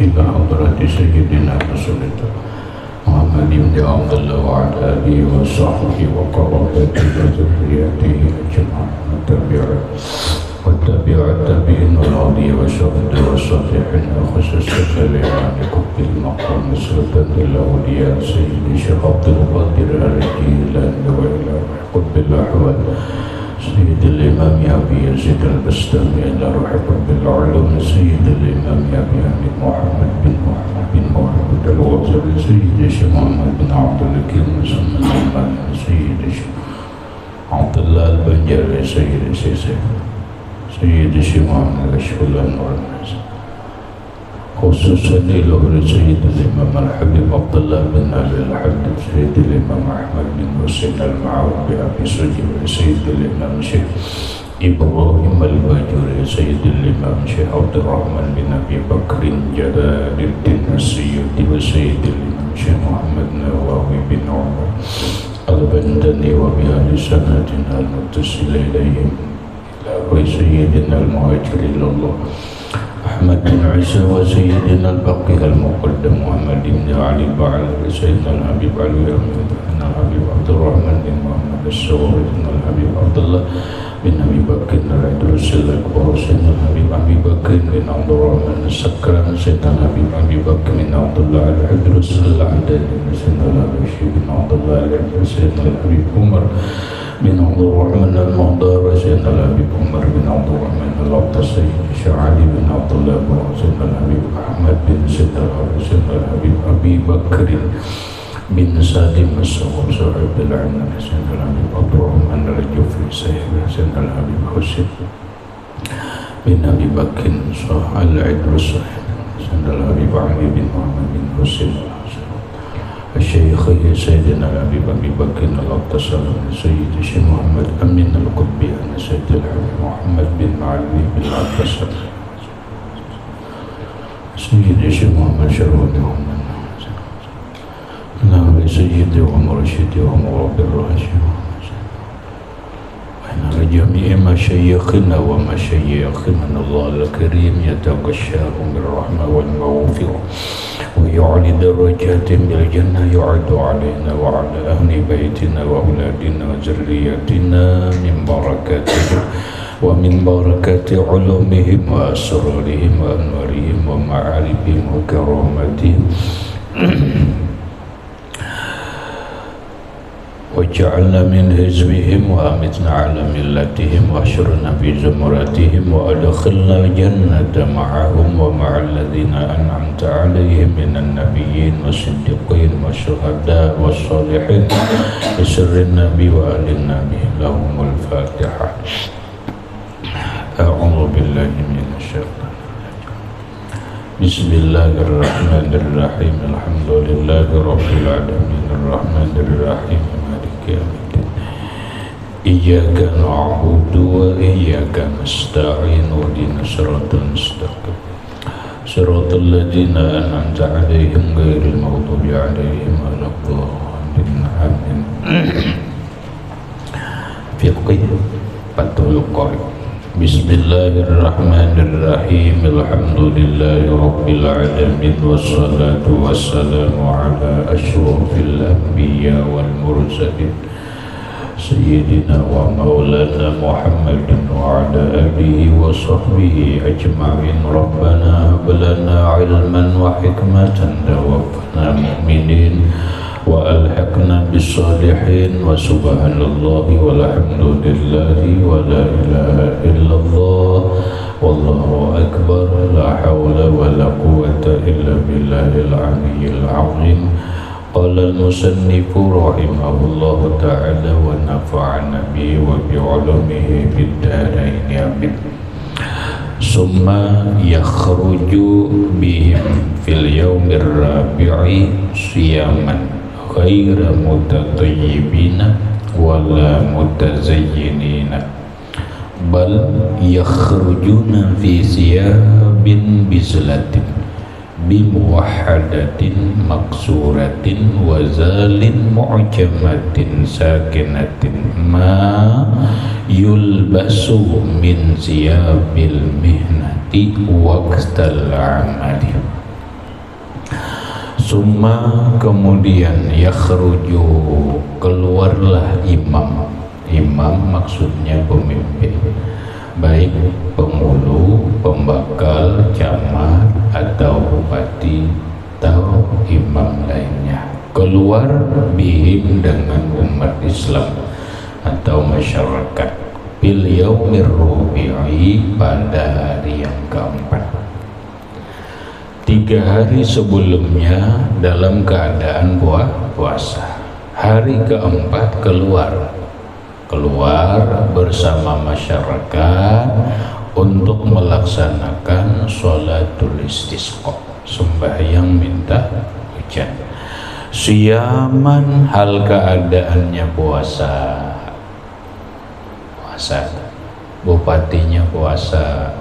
إلى حضرة سيدنا رسول الله محمد بن عبد الله وعلى آله وصحبه وقرابته وذريته أجمعين والتابعين الأرضي وشهد والصالحين وخصوصا لإمامكم بالمقام سلطان الأولياء سيد الشيخ عبد القادر الجيلاني وإلى قطب الأحوال سيد الإمام أبي يزيد البستامي إلى روح قطب العلوم سيد الإمام أبي حميد محمد بن محمد الوزير سيد الشيخ محمد بن عبد الحكيم مسمى الإمام سيد الشيخ عبد الله البنجري سيد الشيخ محمد أشهد الأنوار خصوصا للأهل سيد الإمام الحبيب عبد الله بن علي الحبيب سيد الإمام أحمد بن حسين المعروف بأبي سجي سيد الإمام شيخ إبراهيم الباجوري سيد الإمام شيخ عبد الرحمن بن أبي بكر جلال الدين السيوطي وسيد الإمام شيخ محمد نواوي بن عمر البندني وبأهل سنتنا المتصل إليهم وسيدنا المهاجر إلى الله أحمد بن عيسى وسيدنا البقي المقدم محمد بن علي بعل وسيدنا الحبيب علي بن الحبيب عبد الرحمن بن محمد السوري بن الحبيب عبد الله بن أبي بكر العدروس الأكبر سيدنا الحبيب أبي بكر بن عبد الرحمن السكران سيدنا الحبيب أبي بكر بن عبد الله العدروس العدني سيدنا الحبيب بن عبد الله العدروس سيدنا الحبيب عمر بن عبد الرحمن المهدار سيدنا الحبيب عمر بن عبد الرحمن العبد سيد الشيخ علي بن عبد الله بن سيدنا الحبيب أحمد بن سيدنا الحبيب أبي بكر بن سالم الصواب صاحب العنب سيدنا الحبيب عبد الرحمن الجوفي سيدنا الحبيب حسين بن أبي بكر صاحب العدروس سيدنا الحبيب علي بن محمد بن حسين الشيخ سيدنا الحبيب أبي بكر الأقتصر سيد الشيخ محمد أمين القطبي أنا سيد الحبيب محمد بن علي بن الأقتصر سيد الشيخ محمد شرود محمد نبي سيدي ومرشدي ومربي الراشد وإن جميع مشايخنا ومشايخنا الله الكريم يتغشاهم بالرحمة والمغفرة ويعلي درجاتهم بالجنة يعد علينا وعلى أهل بيتنا وأولادنا وذرياتنا من بركاتهم ومن بركات علومهم وأسرارهم وأنوارهم ومعارفهم وكراماتهم وجعلنا من حزبهم وأمتنا على ملتهم واحشرنا في زمرتهم وأدخلنا الجنة معهم ومع الذين أنعمت عليهم من النبيين والصديقين والشهداء والصالحين بسر النبي وآل النبي لهم الفاتحة. أعوذ بالله من الشيطان بسم الله الرحمن الرحيم الحمد لله رب العالمين الرحمن الرحيم مالك يوم الدين إياك نعبد وإياك نستعين اهدنا الصراط المستقيم صراط الذين أنعمت عليهم غير المغضوب عليهم ولا الضالين آمين. Fiqh Fathul Qorib. Bismillahirrahmanirrahim. Alhamdulillahi Rabbil Alamin. Wassalatu wassalamu ala ashrafil anbiya wal mursalin Sayyidina wa maulana Muhammadin wa ala alihi wa sahbihi ajma'in. Rabbana hablana ilman wa hikmatan tawaffana mu'minin wa alhaqna bis-salihin wa subhanallahi walhamdulillahi wa la ilaha illallah wallahu akbar la hawla wa la quwwata illa billahil aliyyil azim. Qala al-musannifu rahimahullahu ta'ala wa nafa'ana bihi wa bi'ulumihi bid-darain amin. Summa yakhruju bihim fil yawmir rabi'i siyaman ghaira mutatayyibina wala mutazayyinina bal yakhrujuna fi siyabin bizlatin bimuwahhadatin maksuratin wazalin mu'jamatin sakinatin ma yulbasu min siyabil mihnati waqtal amali. Summa kemudian yakhruju keluarlah imam. Imam maksudnya pemimpin, baik penghulu, pembakal, camat atau bupati atau imam lainnya. Keluar bihim dengan umat Islam atau masyarakat bil yaumir rubi'i pada hari yang keempat. 3 hari sebelumnya dalam keadaan puasa. Hari keempat keluar bersama masyarakat untuk melaksanakan sholatul istisqa, sembahyang minta hujan. Siyaman hal keadaannya puasa. Bupatinya puasa,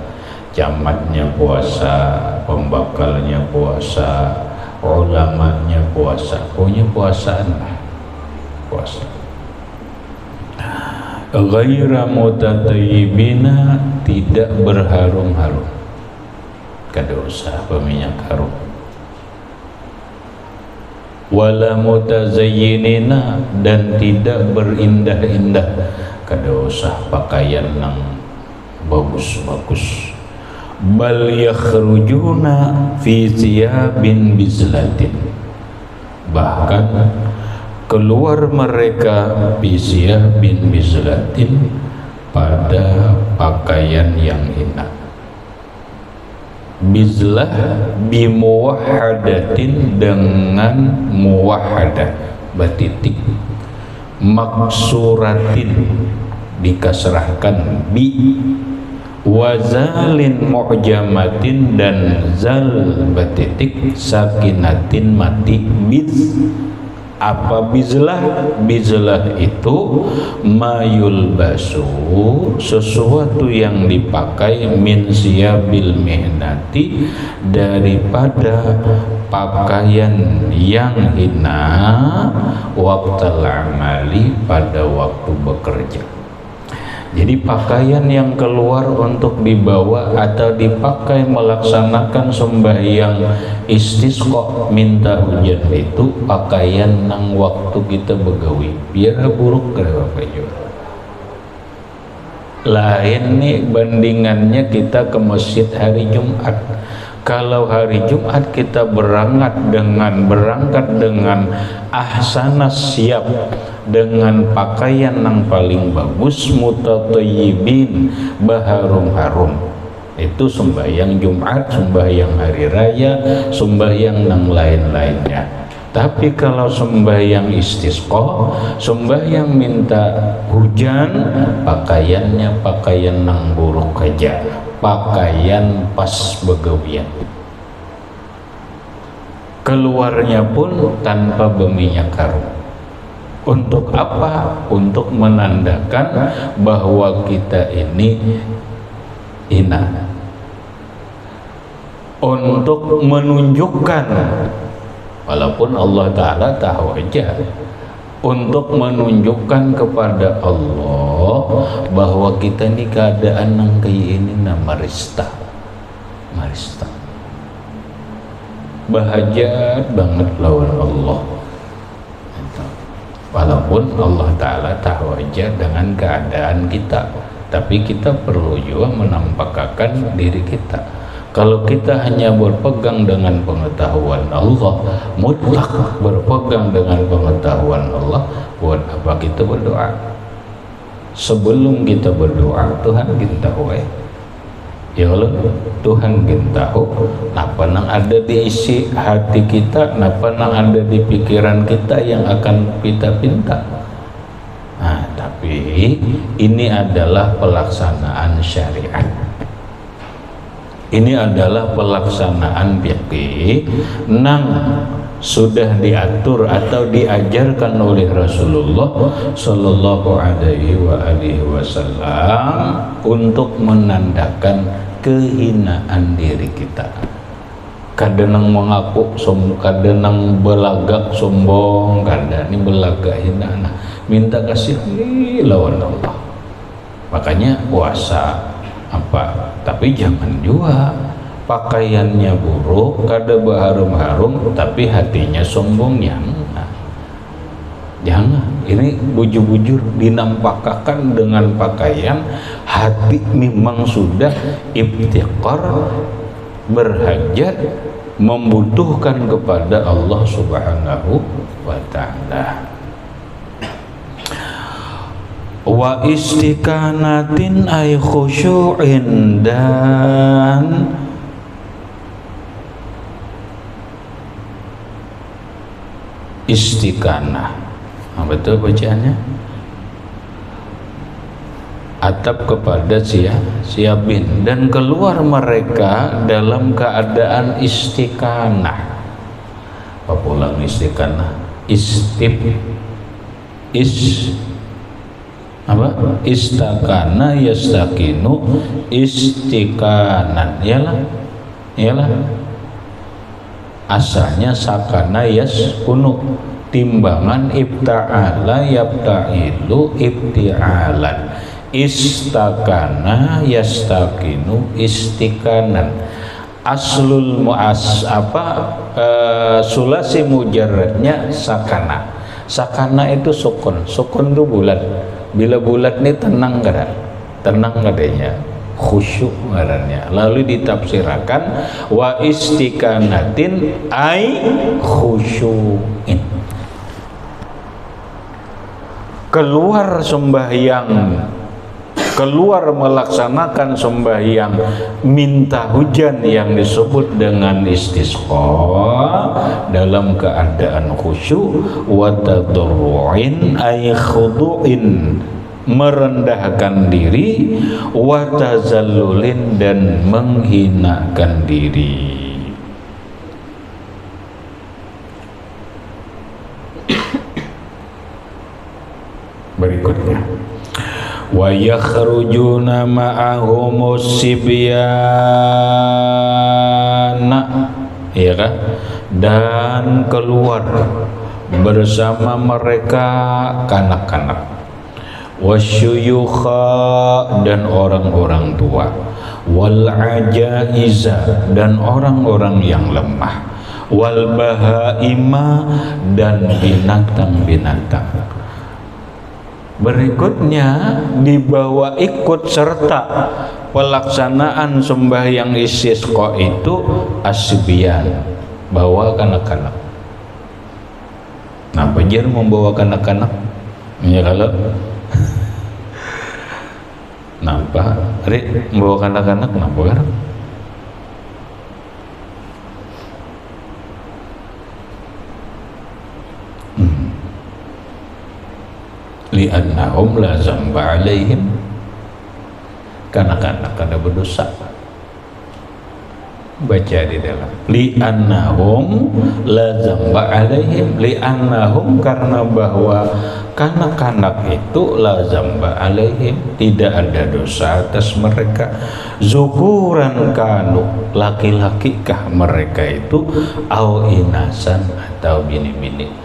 camatnya puasa, pembakalnya puasa, ulamanya puasa, punya puasaan puasa. Ghaira mutatayyibina, tidak berharum-harum, kada usah berminyak harum. Wala mutazayyinina, dan tidak berindah-indah, kada usah pakaian yang bagus-bagus. Bal yakhrujuna fi thiyabin bizlatin, bahkan keluar mereka bisyah bin bizlatin pada pakaian yang hina. Bizlah bimuwahhadatin, dengan muwahhadah batitik, maksuratin dikasrahkan bi, wazalin mu'jamatin, dan zal batitik sakinatin mati biz. Apa bizlah? Bizlah itu mayul basu, sesuatu yang dipakai min siyabil mihnati, daripada pakaian yang hina, waqtal amali, pada waktu bekerja. Jadi pakaian yang keluar untuk dibawa atau dipakai melaksanakan sembahyang istisqa minta hujan itu pakaian nang waktu kita begawi, biar buruk ke Bapak Ibu. Lain nih bandingannya kita ke masjid hari Jumat. Kalau hari Jumat kita berangkat dengan ahsanas, siap dengan pakaian yang paling bagus, mutatayyibin, baharum-harum. Itu sembahyang Jumat, sembahyang hari raya, sembahyang yang lain-lainnya. Tapi kalau sembahyang istisqa, sembahyang minta hujan, pakaiannya pakaian yang buruk aja, pakaian pas begawian. Keluarnya pun tanpa berminyak harum. Untuk apa? Untuk menandakan bahwa kita ini hina. Untuk menunjukkan, walaupun Allah Ta'ala tahu aja, untuk menunjukkan kepada Allah bahwa kita ini keadaan yang kayak ini marista. Bahagia banget lawan Allah. Walaupun Allah Ta'ala tahu aja dengan keadaan kita, tapi kita perlu juga menampakkan diri kita. Kalau kita hanya berpegang dengan pengetahuan Allah, mutlak berpegang dengan pengetahuan Allah, buat apa kita berdoa? Sebelum kita berdoa, Tuhan kita tahu ya Allah, Tuhan kita tahu apa yang ada di isi hati kita, apa yang ada di pikiran kita yang akan kita pinta. Nah, tapi ini adalah pelaksanaan syariat. Ini adalah pelaksanaan fikih nang sudah diatur atau diajarkan oleh Rasulullah Sallallahu Alaihi Wasallam untuk menandakan kehinaan diri kita. Kadang mengaku kadang belagak sombong, kadang ini belagak hina, minta kasih lawan Allah. Makanya puasa apa? Tapi jangan juga pakaiannya buruk, kada berharum-harum, tapi hatinya sombong, jangan. Ini bujur-bujur dinampakkan dengan pakaian, hati memang sudah iftiqar, berhajat, membutuhkan kepada Allah Subhanahu wa ta'ala. Wa istikanatin ay khusyu'in, dan istiqanah. Betul bacaannya? Atap kepada siapin, dan keluar mereka dalam keadaan istiqanah. Apa pulang istiqanah? Istakana yastakinu istiqanan. Iyalah. Asalnya sakana yaskunu, timbangan ibta'ala yabta'ilu ibti'alan. Istakana yastakinu istikanan. Aslul sulasi mujarradnya sakana. Sakana itu sukun itu bulat. Bila bulat ini tenang kadanya, khusyuk ngarannya. Lalu ditafsirkan wa istikanatin ai khusyuin. Keluar sembahyang, keluar melaksanakan sembahyang minta hujan yang disebut dengan istisqa dalam keadaan khusyuk, wa tadarru'in ay khudu'in, merendahkan diri, wa tazallulin, dan menghinakan diri. Berikutnya, wa yakhrujuna ma'ahumus sibyana, ya kan? Dan keluar bersama mereka kanak-kanak, wasyuyukha, dan orang-orang tua, wal ajaiza, dan orang-orang yang lemah, wal bahaima, dan binatang-binatang. Berikutnya dibawa ikut serta pelaksanaan sembahyang istisqa itu asbiyan, bawa kanak-kanak. Nah, penjir membawa kanak-kanak, ya kalau nampak, membawa kanak-kanak, kenapa kan? Li'annahum la zamba alaihim, kanak-kanak kada berdosa. Baca di dalam li'annahum la zamba alaihim, li'annahum, karena bahwa kanak-kanak itu la zamba alaihim, tidak ada dosa atas mereka. Zukuran kanu, laki-lakikah mereka itu, au inasan, atau bini-bini.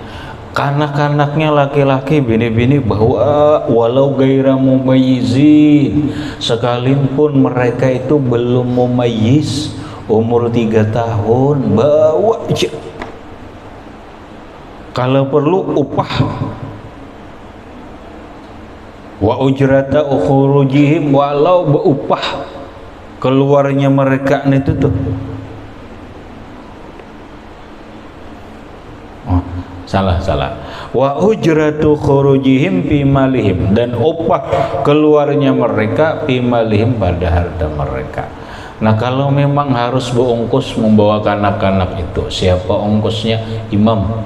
Kanak-kanaknya laki-laki, bini-bini, bahwa walau gaira mumayyizin, sekalipun mereka itu belum mumayyiz, umur 3 tahun, bawa aja. Kalau perlu upah. Wa ujrata ukhrujihim, walau beupah keluarnya mereka itu tuh. Salah. Wa ujratu khurujihim fi malihim, dan upah keluarnya mereka fi malihim, pada harta mereka. Nah, kalau memang harus berongkos membawa anak-anak itu, siapa ongkosnya? Imam.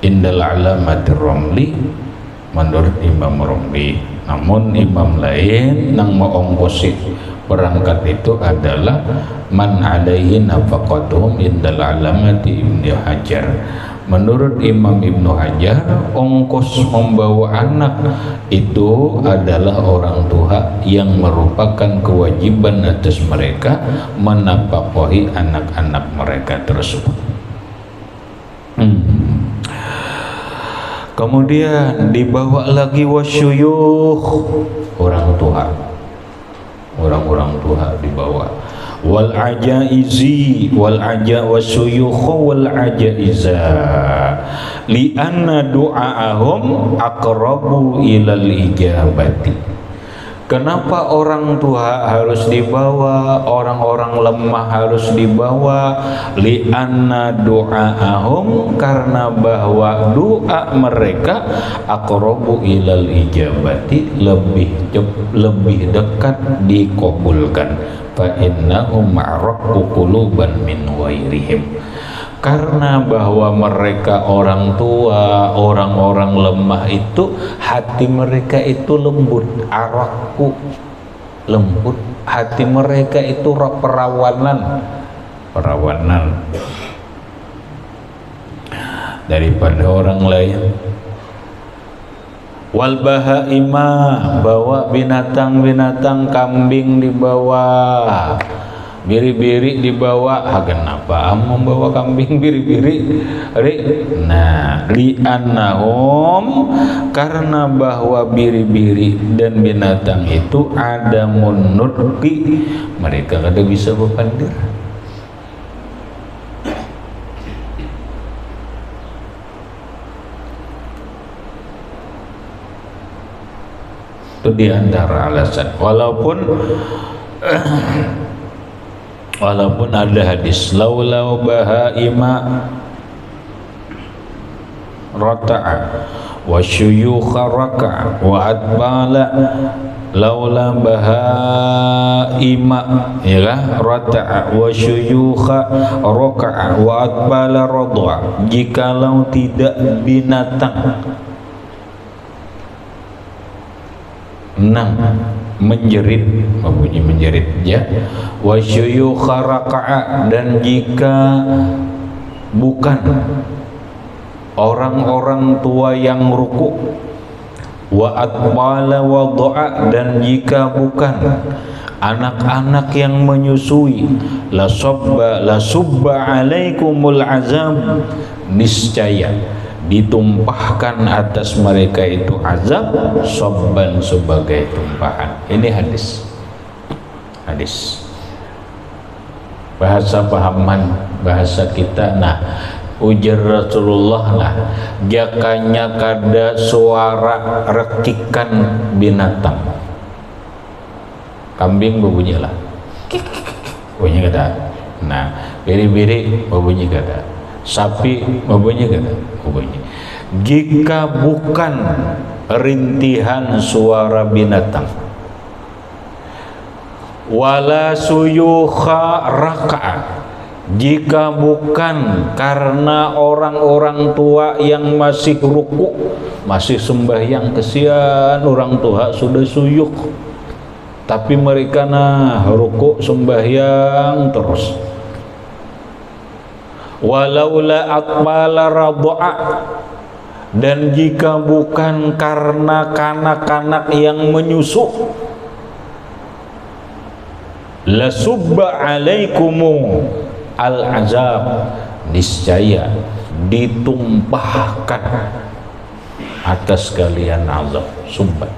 Indal alamatir Romli, menurut Imam Romli. Namun imam lain nang mengongkosi perangkat itu adalah man alaihi nafaqatuhum indal alamati Ibnu Hajar. Menurut Imam Ibnu Hajar, ongkos membawa anak itu adalah orang tua yang merupakan kewajiban atas mereka menafkahi anak-anak mereka tersebut. Kemudian dibawa lagi wasyuyukh, orang tua. orang-orang tua dibawa. Wal ajaizi wal aja wasyuyukh wal ajaiza li anna du'aahum aqrabu ilal ijabati. Kenapa orang tua harus dibawa, orang-orang lemah harus dibawa? Li anna du'aahum, karena bahwa doa mereka aqrabu ilal ijabati, lebih dekat dikabulkan. Fa innahum ma'raqu quluban min ghairihim. Karena bahwa mereka orang tua, orang-orang lemah itu hati mereka itu lembut, araku lembut, hati mereka itu perawanan daripada orang lain. Wal bahaima, bawa binatang-binatang, kambing dibawa, biri-biri dibawa. Kenapa membawa kambing biri-biri? Nah, li'annahum, karena bahwa biri-biri dan binatang itu ada munutki, mereka kada bisa berpandir. Itu diantara alasan. Walaupun ada hadis laulau bahaima rata'a wa syuyukha raka'a wa adbala, laula bahaima ya rata'a wa syuyukha raka'a wa adbala radha, jikalau tidak binatang menjerit, membunyi menjerit ya, wa syuyukha raka'a, dan jika bukan orang-orang tua yang ruku, wa atbala wadha'a, dan jika bukan anak-anak yang menyusui, la subba alaikumul azab, niscaya ditumpahkan atas mereka itu azab, sobban, sebagai tumpahan. Ini hadis bahasa pahaman, bahasa kita. Nah, ujar Rasulullah, nah jakanya kada suara rekikan binatang, kambing berbunyi lah bunyi kada, nah biri-biri berbunyi kada, sapi berbunyi kada, berbunyi. Jika bukan rintihan suara binatang, wala suyukha raka'a, jika bukan karena orang-orang tua yang masih ruku, masih sembahyang, kesian orang tua sudah suyuk, tapi mereka ruku sembahyang terus. Walaula atbala radha'a, dan jika bukan karena kanak-kanak yang menyusu, la subba alaikumu al-azab, niscaya ditumpahkan atas kalian azab. Subba,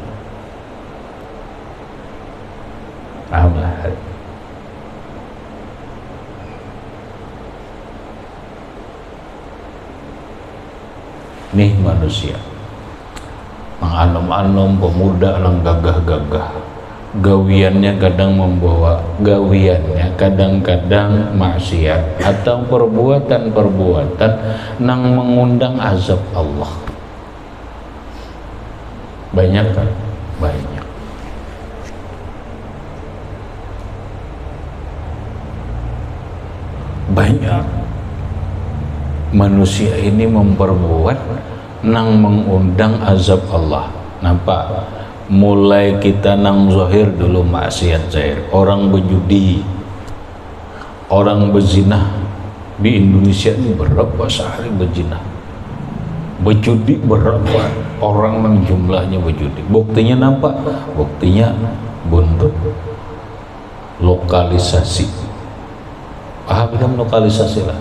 pahamlah. Nih manusia menganom-anom, pemuda yang gagah-gagah, gawiannya kadang membawa, gawiannya kadang-kadang maksiat atau perbuatan-perbuatan yang mengundang azab Allah. Banyak kan? Banyak. Banyak manusia ini memperbuat nang mengundang azab Allah. Nampak? Mulai kita nang zahir dulu maksiat zahir, orang berjudi, orang berzina. Di Indonesia ini berapa sehari berzina, berjudi berapa orang yang jumlahnya berjudi. Buktinya nampak? Buktinya buntut. Lokalisasi. Paham lokalisasi lah.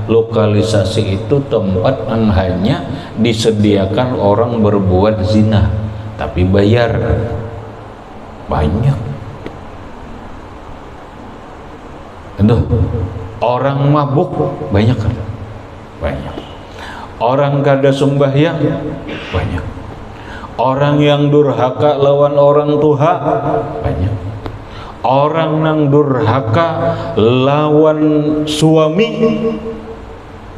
Lokalisasi itu tempat yang hanya disediakan orang berbuat zina, tapi bayar banyak. Tuh, orang mabuk banyak kan? Banyak. Orang kada sembahyang banyak. Orang yang durhaka lawan orang tua banyak. Orang yang durhaka lawan suami,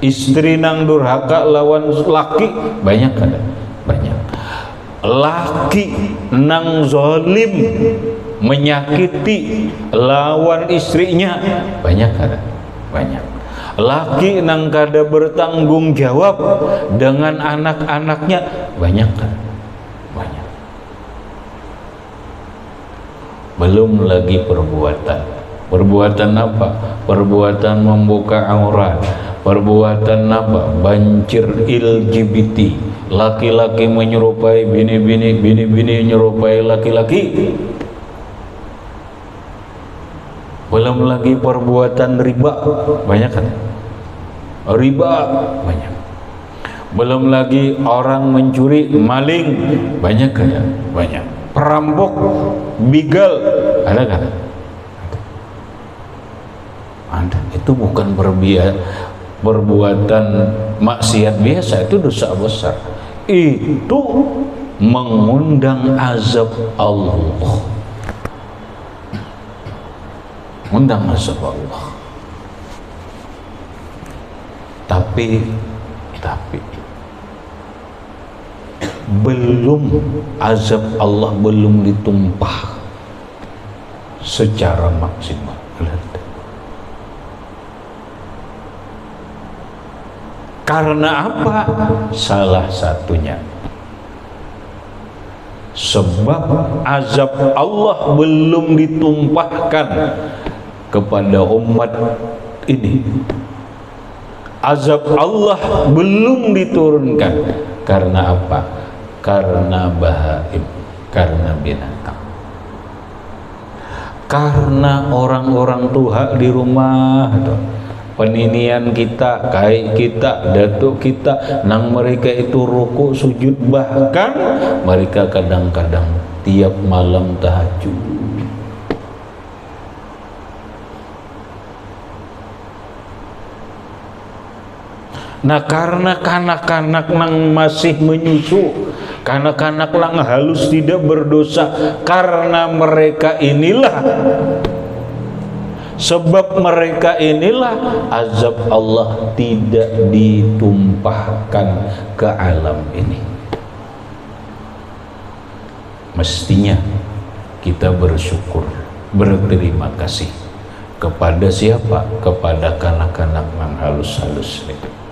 istri nang durhaka lawan laki banyak kada? Banyak. Laki nang zalim menyakiti lawan istrinya banyak kada? Banyak. Laki nang kada bertanggung jawab dengan anak-anaknya banyak kada? Banyak. Belum lagi perbuatan. Perbuatan apa? Perbuatan membuka aurat. Perbuatan apa? Banjir LGBT. Laki-laki menyerupai bini-bini, bini-bini menyerupai laki-laki. Belum lagi perbuatan riba, banyak kan? Riba banyak. Belum lagi orang mencuri, maling, banyak kan? Banyak. Perampok, begal, ada kan? Ada. Itu bukan perbuatan maksiat biasa, itu dosa besar. Itu mengundang azab Allah. Undang azab Allah. Tapi belum, azab Allah belum ditumpah secara maksimal. Karena apa? Salah satunya sebab azab Allah belum ditumpahkan kepada umat ini. Azab Allah belum diturunkan karena apa? Karena bahaim, karena binatang, karena orang-orang tua di rumah, peninian kita, kai kita, datuk kita, nang mereka itu ruku sujud, bahkan mereka kadang-kadang tiap malam tahajud. Nah, karena kanak-kanak nang masih menyusu, kanak-kanak nang halus tidak berdosa, karena mereka inilah, sebab mereka inilah azab Allah tidak ditumpahkan ke alam ini. Mestinya kita bersyukur, berterima kasih kepada siapa? Kepada kanak-kanak nang halus-halus ini.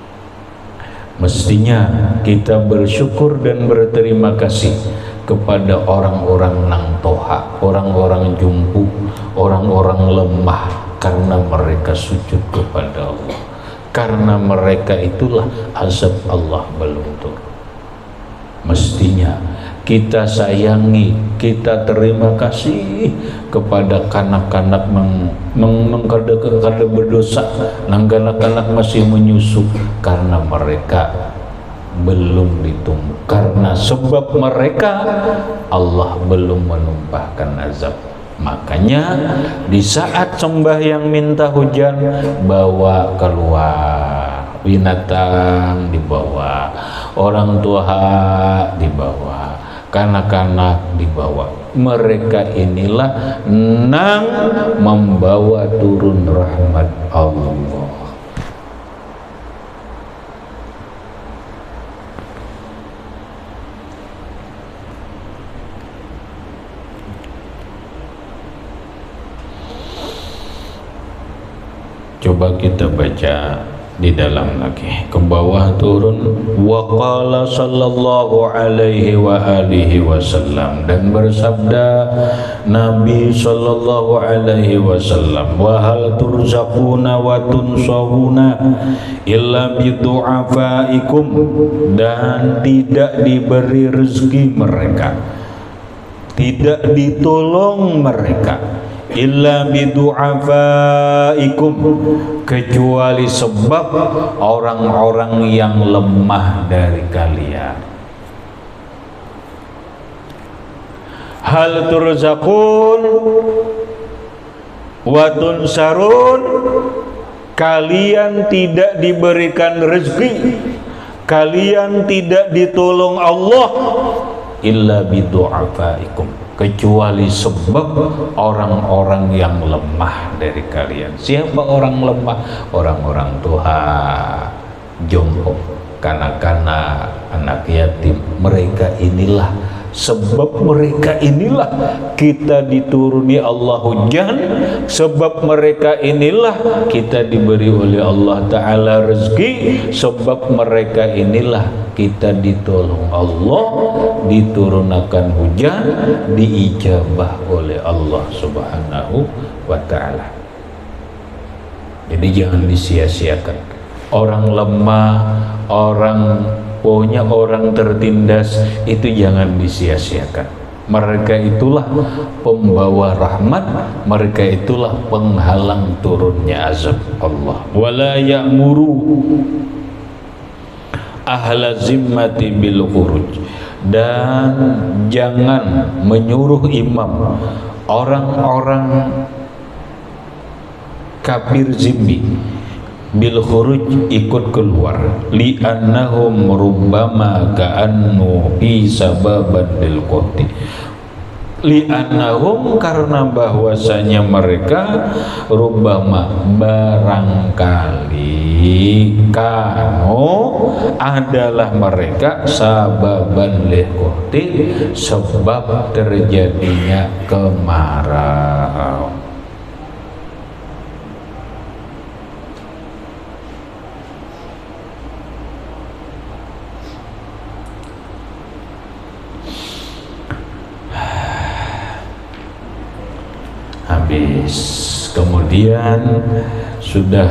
Mestinya kita bersyukur dan berterima kasih kepada orang-orang nang toha, orang-orang jumpu, orang-orang lemah, karena mereka sujud kepada Allah. Karena mereka itulah azab Allah belum turun. Mestinya kita sayangi, kita terima kasih kepada kanak-kanak kada berdosa, nang kanak-kanak masih menyusu, karena mereka belum ditumbuh, karena sebab mereka Allah belum menumpahkan azab. Makanya di saat sembahyang minta hujan, bawa keluar, binatang dibawa, orang tua dibawa, kanak-kanak dibawa. Mereka inilah nang membawa turun rahmat Allah. Coba kita baca di dalam lagi, ke bawah turun, wa qala sallallahu alaihi wa alihi wasallam, dan bersabda Nabi sallallahu alaihi wasallam, wa hal turzaquna wa tunsawuna illa bidu'afaikum, dan tidak diberi rezeki mereka, tidak ditolong mereka, illa bidu'afaikum, kecuali sebab orang-orang yang lemah dari kalian. Hal turzaqun, wa tunsarun, kalian tidak diberikan rezeki, kalian tidak ditolong Allah illa bidu'afaikum, kecuali sebab orang-orang yang lemah dari kalian. Siapa orang lemah? Orang-orang tua, jompo, kanak-kanak, anak yatim. Mereka inilah, sebab mereka inilah kita dituruni Allah hujan, sebab mereka inilah kita diberi oleh Allah Ta'ala rezeki, sebab mereka inilah kita ditolong Allah, diturunkan hujan, diijabah oleh Allah Subhanahu wa Ta'ala. Jadi jangan disia-siakan. Orang lemah, pokoknya orang tertindas itu jangan disia-siakan. Mereka itulah pembawa rahmat, mereka itulah penghalang turunnya azab Allah. Wala ya'muru ahla zimmati bil khuruj, dan jangan menyuruh imam orang-orang kafir zimmi bil khuruj, ikut keluar, li annahum rubbama ka'annu fi sababan lil qati, li annahum, karena bahwasanya mereka rubbama, barangkali, kanu, adalah mereka sababan lil qati, sebab terjadinya kemarau. Habis, kemudian sudah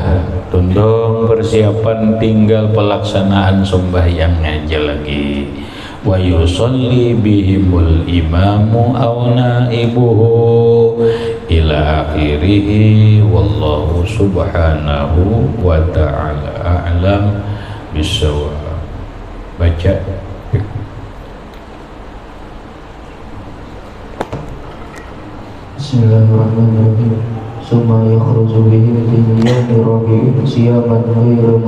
tundung persiapan, tinggal pelaksanaan sembahyang aja lagi. Wa yusalli bihimul imamu aw naibuhu ila akhirih, wallahu subhanahu wa ta'ala a'lam bisawab. Baca. Bismillahirrahmanirrahim. Summa yakhruju bihim fi yawmi rabi'in siyaman ghayra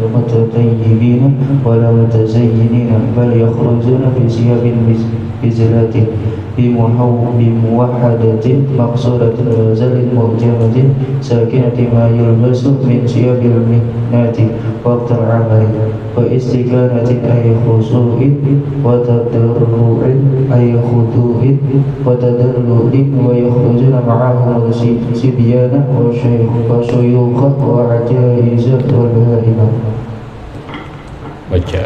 mutatayyibina wala mutazayyinina, bal yakhrujuna fi siyabin bizlatin bimuwahhadatin maqsuratin wa zalin mu'jamatin sakinatin ma yulbasu min siyabil mihnati waqtal amali wa istighanatin ay khusu'in wa tadarru'in ay khudu'in wa tadarru'in wa yakhrujuna ma'ahum sibyana wa syuyukha wa ajaiza wa bahaima. Baca.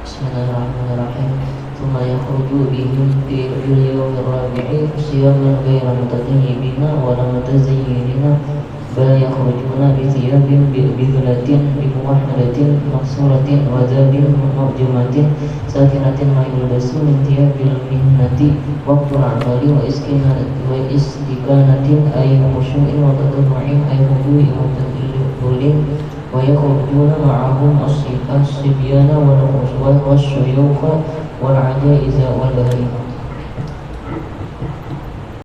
Bismillahirrahmanirrahim. Thumma yakhruju bihim fil yawmi rabi'i siyaman ghayra mutatayyibina wa la mutazayyinina, bal yakhrujuna bi thiyabin bidlatin bimuwahhadatin maqsuratin wa zabin mu'jamatin sakinatin ma yulbasu min thiyabil mihnati waqtul amali wa istikanatin ay khushu'in wa tadarru'in ay khudu'in wa tadallulin wa yakhrujuna ma'ahum as-sibyana wal syuyukha wal ajaiza wal bahari.